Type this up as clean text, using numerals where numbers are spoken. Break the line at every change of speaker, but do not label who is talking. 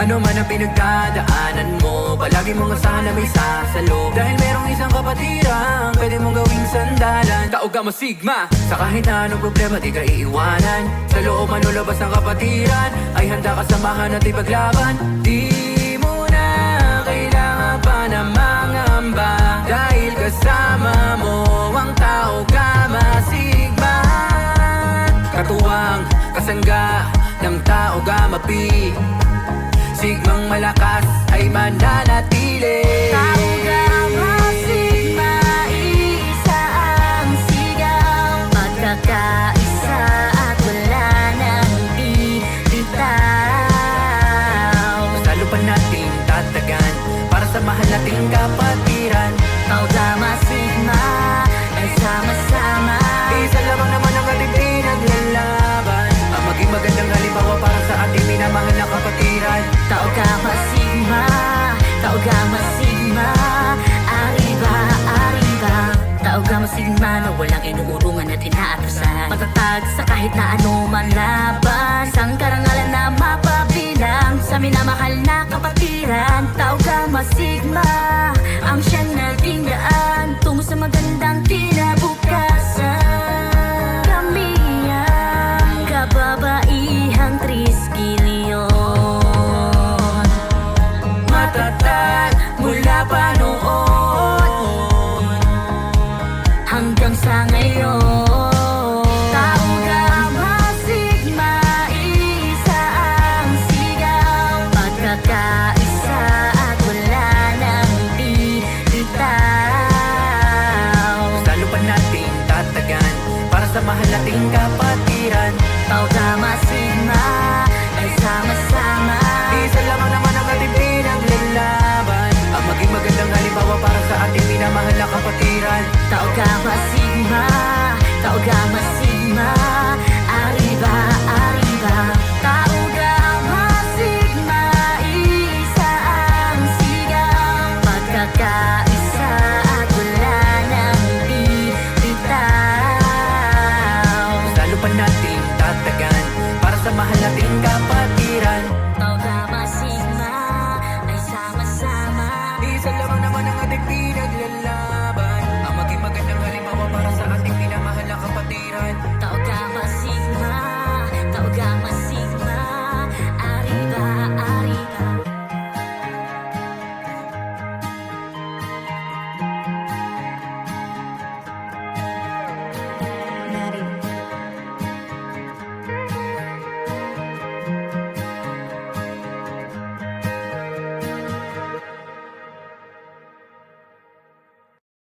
Ano man ang pinagdadaanan mo, palagi mong asahan na may sasalo. Dahil merong isang kapatiran, pwede mong gawing sandalan. Taog ka mo sigma, sa kahit na anong problema di ka iiwanan. Sa loob man o labas ng kapatiran, ay handa ka samahan at ipaglaban. Di mo na kailangan pa na mangamba, dahil kasama mo ang Tau Gamma Sigma. Katuwang kasangga ng Tau Gamma Pi, Sigmang malakas ay mananatili.
Tau Gamma Sigma, isa ang sigaw. Magkakaisa at wala nang bibitaw.
Masalo pa nating tatagan para sa mahal nating kapatiran.
Tau Gamma Sigma ay sama-sama.
Isa lamang naman ang ating pinaglalaban, ang maging magandang halimbawa para sa ating minamahal na kapatiran.
Tau Gamma Sigma, Tau Gamma Sigma, arriba, arriba. Tau Gamma Sigma na walang inuurungan at inaatasan. Matatag sa kahit na ano man laban. Isang karangalan na mapabilang sa minamahal na kapatiran. Tau Gamma Sigma, ang siyang naging daan tungo sa magandang kinabukasan. Kami ang kababaihang triskilyon,
Matatag mula pa noon
hanggang sa ngayon. Tau Gamma Sigma, isa ang sigaw. Pagkakaisa at wala nang bibitaw.
Lalo pa nating tatagan para sa mahal nating kapatiran.
Tau Gamma Sigma ay sama-sama.
Isa lamang naman ang ating pinaglalaban, ang maging magandang halimbawa para sa ating minamahal na kapatiran.
Tau Gamma Sigma